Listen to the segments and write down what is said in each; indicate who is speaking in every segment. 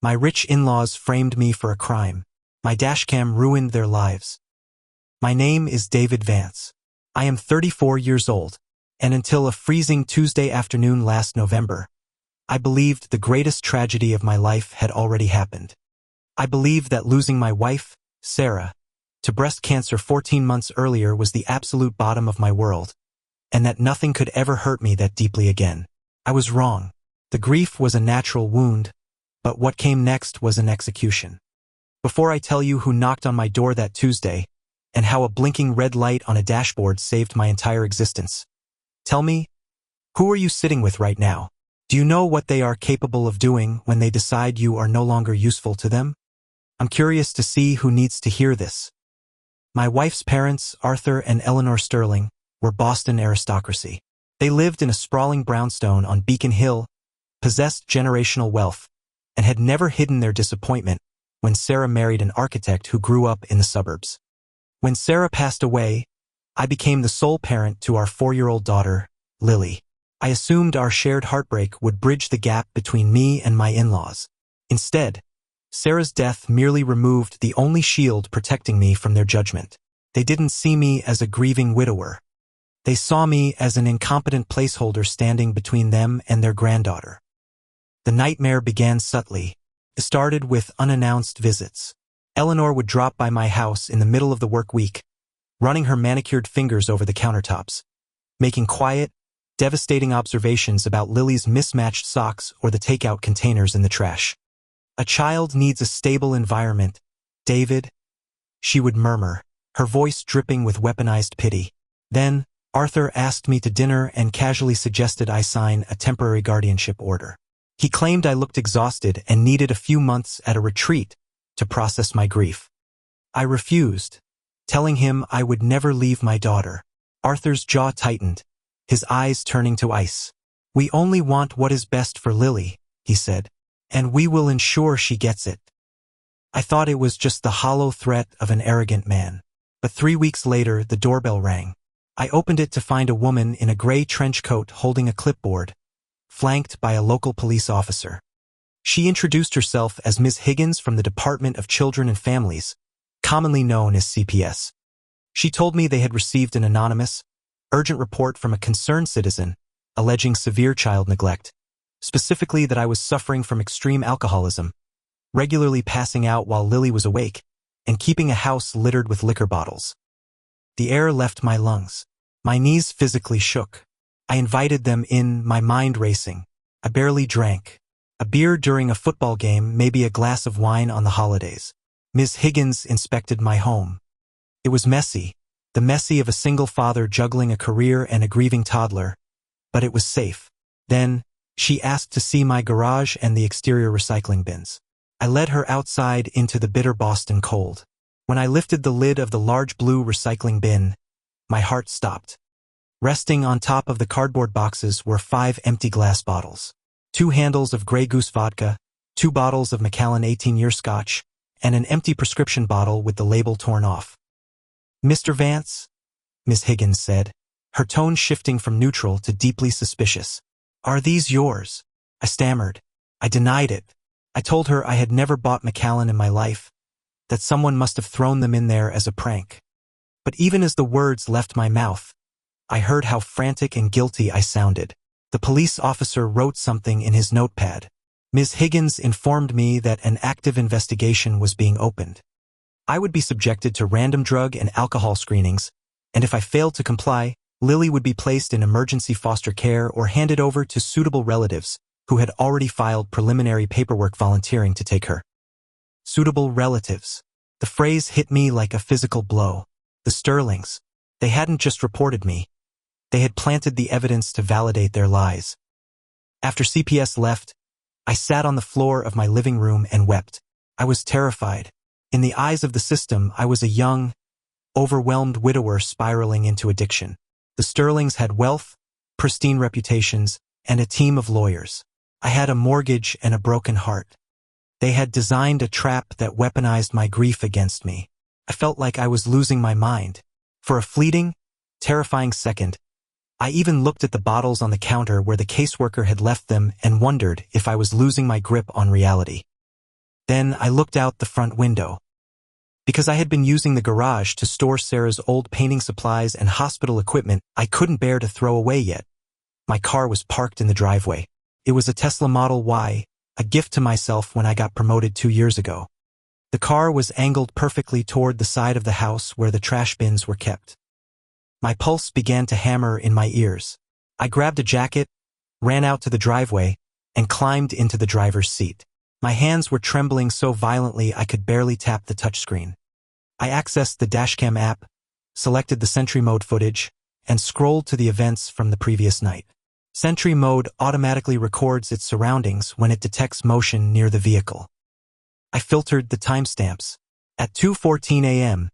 Speaker 1: My rich in-laws framed me for a crime. My dashcam ruined their lives. My name is David Vance. I am 34 years old, and until a freezing Tuesday afternoon last November, I believed the greatest tragedy of my life had already happened. I believed that losing my wife, Sarah, to breast cancer 14 months earlier was the absolute bottom of my world, and that nothing could ever hurt me that deeply again. I was wrong. The grief was a natural wound, but what came next was an execution. Before I tell you who knocked on my door that Tuesday, and how a blinking red light on a dashboard saved my entire existence, tell me, who are you sitting with right now? Do you know what they are capable of doing when they decide you are no longer useful to them? I'm curious to see who needs to hear this. My wife's parents, Arthur and Eleanor Sterling, were Boston aristocracy. They lived in a sprawling brownstone on Beacon Hill, possessed generational wealth, and had never hidden their disappointment when Sarah married an architect who grew up in the suburbs. When Sarah passed away, I became the sole parent to our 4-year-old daughter, Lily. I assumed our shared heartbreak would bridge the gap between me and my in-laws. Instead, Sarah's death merely removed the only shield protecting me from their judgment. They didn't see me as a grieving widower. They saw me as an incompetent placeholder standing between them and their granddaughter. The nightmare began subtly. It started with unannounced visits. Eleanor would drop by my house in the middle of the work week, running her manicured fingers over the countertops, making quiet, devastating observations about Lily's mismatched socks or the takeout containers in the trash. "A child needs a stable environment, David," she would murmur, her voice dripping with weaponized pity. Then, Arthur asked me to dinner and casually suggested I sign a temporary guardianship order. He claimed I looked exhausted and needed a few months at a retreat to process my grief. I refused, telling him I would never leave my daughter. Arthur's jaw tightened, his eyes turning to ice. "We only want what is best for Lily," he said, "and we will ensure she gets it." I thought it was just the hollow threat of an arrogant man. But 3 weeks later, the doorbell rang. I opened it to find a woman in a gray trench coat holding a clipboard, flanked by a local police officer. She introduced herself as Ms. Higgins from the Department of Children and Families, commonly known as CPS. She told me they had received an anonymous, urgent report from a concerned citizen alleging severe child neglect, specifically that I was suffering from extreme alcoholism, regularly passing out while Lily was awake, and keeping a house littered with liquor bottles. The air left my lungs. My knees physically shook. I invited them in, my mind racing. I barely drank. A beer during a football game, maybe a glass of wine on the holidays. Ms. Higgins inspected my home. It was messy, the messy of a single father juggling a career and a grieving toddler, but it was safe. Then, she asked to see my garage and the exterior recycling bins. I led her outside into the bitter Boston cold. When I lifted the lid of the large blue recycling bin, my heart stopped. Resting on top of the cardboard boxes were 5 empty glass bottles. 2 handles of Grey Goose vodka, 2 bottles of Macallan 18-year scotch, and an empty prescription bottle with the label torn off. "Mr. Vance," Miss Higgins said, her tone shifting from neutral to deeply suspicious. "Are these yours?" I stammered. I denied it. I told her I had never bought Macallan in my life, that someone must have thrown them in there as a prank. But even as the words left my mouth, I heard how frantic and guilty I sounded. The police officer wrote something in his notepad. Ms. Higgins informed me that an active investigation was being opened. I would be subjected to random drug and alcohol screenings, and if I failed to comply, Lily would be placed in emergency foster care or handed over to suitable relatives who had already filed preliminary paperwork volunteering to take her. Suitable relatives. The phrase hit me like a physical blow. The Sterlings. They hadn't just reported me. They had planted the evidence to validate their lies. After CPS left, I sat on the floor of my living room and wept. I was terrified. In the eyes of the system, I was a young, overwhelmed widower spiraling into addiction. The Sterlings had wealth, pristine reputations, and a team of lawyers. I had a mortgage and a broken heart. They had designed a trap that weaponized my grief against me. I felt like I was losing my mind. For a fleeting, terrifying second, I even looked at the bottles on the counter where the caseworker had left them and wondered if I was losing my grip on reality. Then I looked out the front window. Because I had been using the garage to store Sarah's old painting supplies and hospital equipment I couldn't bear to throw away yet. My car was parked in the driveway. It was a Tesla Model Y, a gift to myself when I got promoted 2 years ago. The car was angled perfectly toward the side of the house where the trash bins were kept. My pulse began to hammer in my ears. I grabbed a jacket, ran out to the driveway, and climbed into the driver's seat. My hands were trembling so violently I could barely tap the touchscreen. I accessed the Dashcam app, selected the Sentry Mode footage, and scrolled to the events from the previous night. Sentry Mode automatically records its surroundings when it detects motion near the vehicle. I filtered the timestamps. At 2:14 a.m.,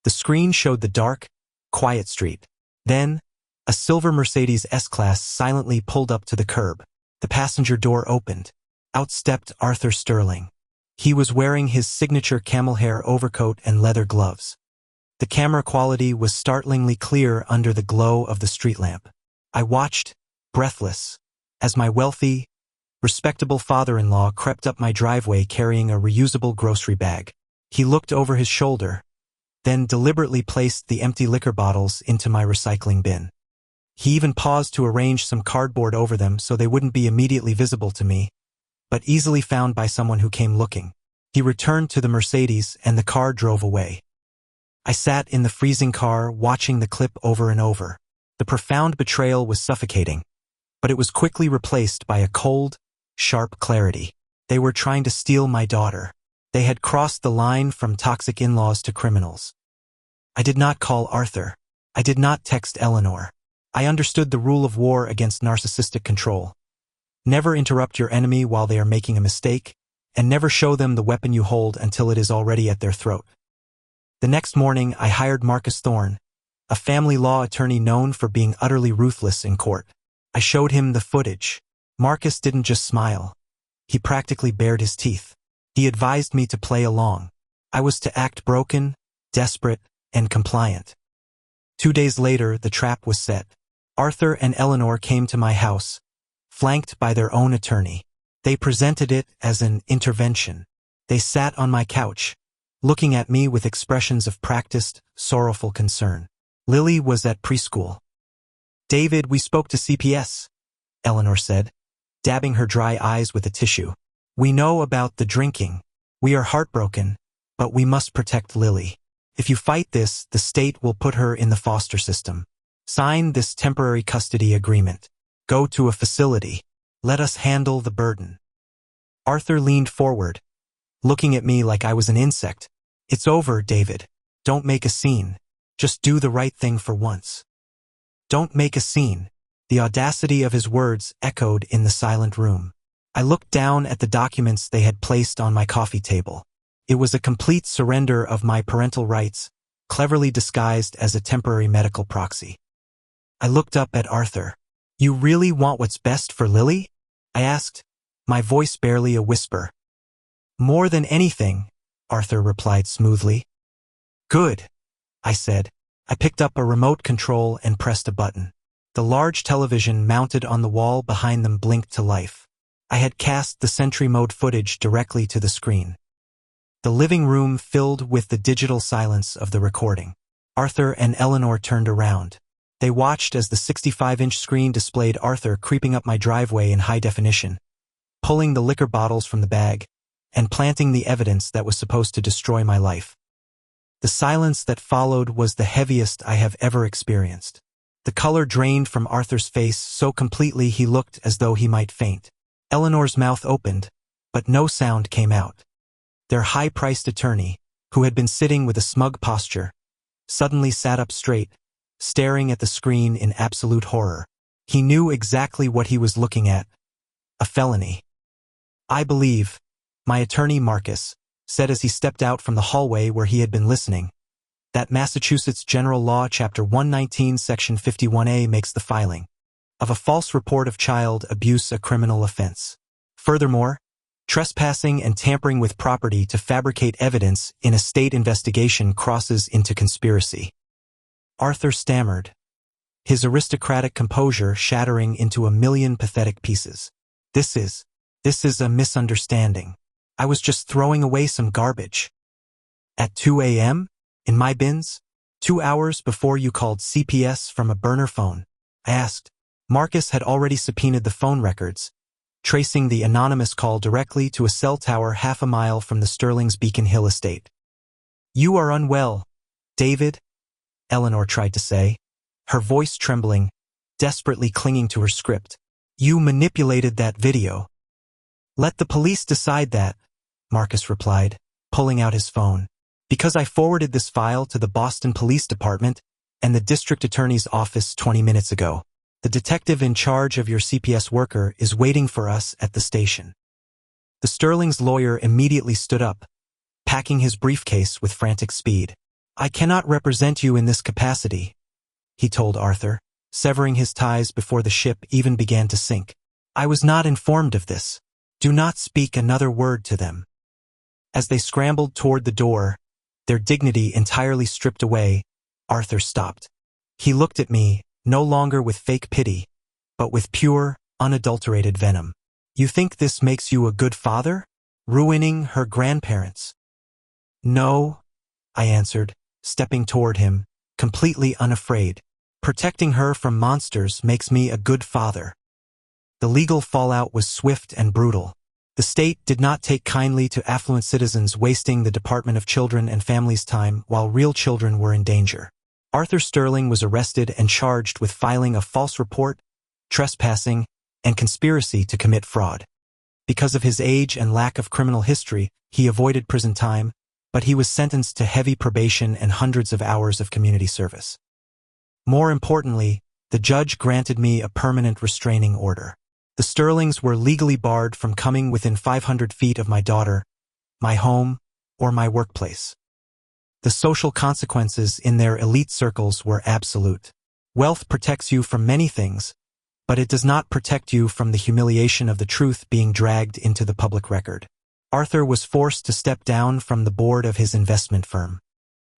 Speaker 1: the screen showed the dark, quiet street. Then, a silver Mercedes S-Class silently pulled up to the curb. The passenger door opened. Out stepped Arthur Sterling. He was wearing his signature camel hair overcoat and leather gloves. The camera quality was startlingly clear under the glow of the street lamp. I watched, breathless, as my wealthy, respectable father-in-law crept up my driveway carrying a reusable grocery bag. He looked over his shoulder, then deliberately placed the empty liquor bottles into my recycling bin. He even paused to arrange some cardboard over them so they wouldn't be immediately visible to me, but easily found by someone who came looking. He returned to the Mercedes and the car drove away. I sat in the freezing car watching the clip over and over. The profound betrayal was suffocating, but it was quickly replaced by a cold, sharp clarity. They were trying to steal my daughter. They had crossed the line from toxic in-laws to criminals. I did not call Arthur. I did not text Eleanor. I understood the rule of war against narcissistic control. Never interrupt your enemy while they are making a mistake, and never show them the weapon you hold until it is already at their throat. The next morning, I hired Marcus Thorne, a family law attorney known for being utterly ruthless in court. I showed him the footage. Marcus didn't just smile. He practically bared his teeth. He advised me to play along. I was to act broken, desperate, and compliant. 2 days later, the trap was set. Arthur and Eleanor came to my house, flanked by their own attorney. They presented it as an intervention. They sat on my couch, looking at me with expressions of practiced, sorrowful concern. Lily was at preschool. "David, we spoke to CPS," Eleanor said, dabbing her dry eyes with a tissue. "We know about the drinking. We are heartbroken, but we must protect Lily. If you fight this, the state will put her in the foster system. Sign this temporary custody agreement. Go to a facility. Let us handle the burden." Arthur leaned forward, looking at me like I was an insect. "It's over, David. Don't make a scene. Just do the right thing for once." Don't make a scene. The audacity of his words echoed in the silent room. I looked down at the documents they had placed on my coffee table. It was a complete surrender of my parental rights, cleverly disguised as a temporary medical proxy. I looked up at Arthur. "You really want what's best for Lily?" I asked, my voice barely a whisper. "More than anything," Arthur replied smoothly. "Good," I said. I picked up a remote control and pressed a button. The large television mounted on the wall behind them blinked to life. I had cast the Sentry Mode footage directly to the screen. The living room filled with the digital silence of the recording. Arthur and Eleanor turned around. They watched as the 65-inch screen displayed Arthur creeping up my driveway in high definition, pulling the liquor bottles from the bag, and planting the evidence that was supposed to destroy my life. The silence that followed was the heaviest I have ever experienced. The color drained from Arthur's face so completely he looked as though he might faint. Eleanor's mouth opened, but no sound came out. Their high-priced attorney, who had been sitting with a smug posture, suddenly sat up straight, staring at the screen in absolute horror. He knew exactly what he was looking at. A felony. "I believe," my attorney Marcus said as he stepped out from the hallway where he had been listening, "that Massachusetts General Law Chapter 119 Section 51A makes the filing of a false report of child abuse a criminal offense. Furthermore, trespassing and tampering with property to fabricate evidence in a state investigation crosses into conspiracy." Arthur stammered, his aristocratic composure shattering into a million pathetic pieces. This is a misunderstanding. I was just throwing away some garbage. At 2 a.m.? In my bins? 2 hours before you called CPS from a burner phone? I asked. Marcus had already subpoenaed the phone records, tracing the anonymous call directly to a cell tower half a mile from the Sterling's Beacon Hill estate. You are unwell, David, Eleanor tried to say, her voice trembling, desperately clinging to her script. You manipulated that video. Let the police decide that, Marcus replied, pulling out his phone. Because I forwarded this file to the Boston Police Department and the district attorney's office 20 minutes ago. The detective in charge of your CPS worker is waiting for us at the station. The Sterling's lawyer immediately stood up, packing his briefcase with frantic speed. I cannot represent you in this capacity, he told Arthur, severing his ties before the ship even began to sink. I was not informed of this. Do not speak another word to them. As they scrambled toward the door, their dignity entirely stripped away, Arthur stopped. He looked at me, no longer with fake pity, but with pure, unadulterated venom. You think this makes you a good father? Ruining her grandparents? No, I answered, stepping toward him, completely unafraid. Protecting her from monsters makes me a good father. The legal fallout was swift and brutal. The state did not take kindly to affluent citizens wasting the Department of Children and Families' time while real children were in danger. Arthur Sterling was arrested and charged with filing a false report, trespassing, and conspiracy to commit fraud. Because of his age and lack of criminal history, he avoided prison time, but he was sentenced to heavy probation and hundreds of hours of community service. More importantly, the judge granted me a permanent restraining order. The Sterlings were legally barred from coming within 500 feet of my daughter, my home, or my workplace. The social consequences in their elite circles were absolute. Wealth protects you from many things, but it does not protect you from the humiliation of the truth being dragged into the public record. Arthur was forced to step down from the board of his investment firm.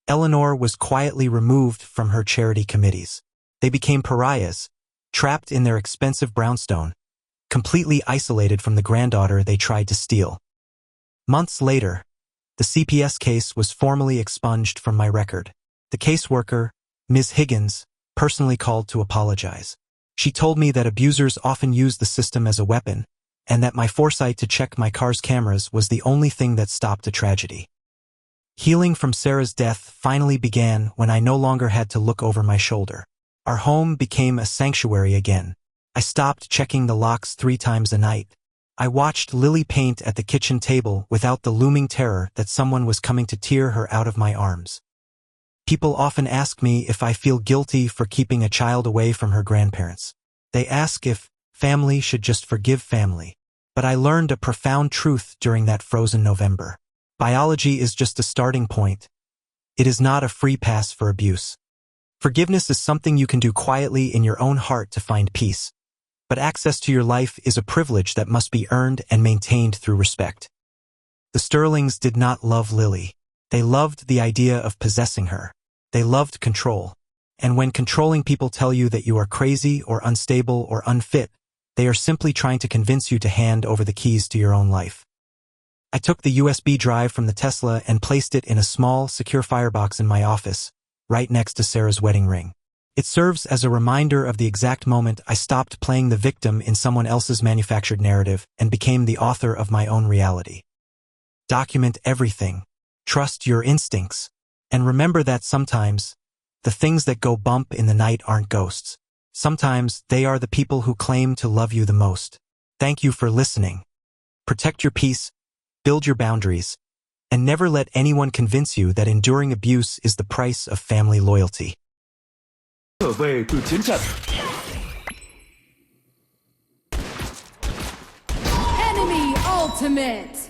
Speaker 1: Eleanor was quietly removed from her charity committees. They became pariahs, trapped in their expensive brownstone, completely isolated from the granddaughter they tried to steal. Months later, the CPS case was formally expunged from my record. The caseworker, Ms. Higgins, personally called to apologize. She told me that abusers often use the system as a weapon, and that my foresight to check my car's cameras was the only thing that stopped a tragedy. Healing from Sarah's death finally began when I no longer had to look over my shoulder. Our home became a sanctuary again. I stopped checking the locks 3 times a night. I watched Lily paint at the kitchen table without the looming terror that someone was coming to tear her out of my arms. People often ask me if I feel guilty for keeping a child away from her grandparents. They ask if family should just forgive family. But I learned a profound truth during that frozen November. Biology is just a starting point. It is not a free pass for abuse. Forgiveness is something you can do quietly in your own heart to find peace. But access to your life is a privilege that must be earned and maintained through respect. The Sterlings did not love Lily. They loved the idea of possessing her. They loved control. And when controlling people tell you that you are crazy or unstable or unfit, they are simply trying to convince you to hand over the keys to your own life. I took the USB drive from the Tesla and placed it in a small, secure firebox in my office, right next to Sarah's wedding ring. It serves as a reminder of the exact moment I stopped playing the victim in someone else's manufactured narrative and became the author of my own reality. Document everything. Trust your instincts. And remember that sometimes, the things that go bump in the night aren't ghosts. Sometimes they are the people who claim to love you the most. Thank you for listening. Protect your peace, build your boundaries, and never let anyone convince you that enduring abuse is the price of family loyalty.
Speaker 2: 设备对前站。
Speaker 3: Enemy ultimate.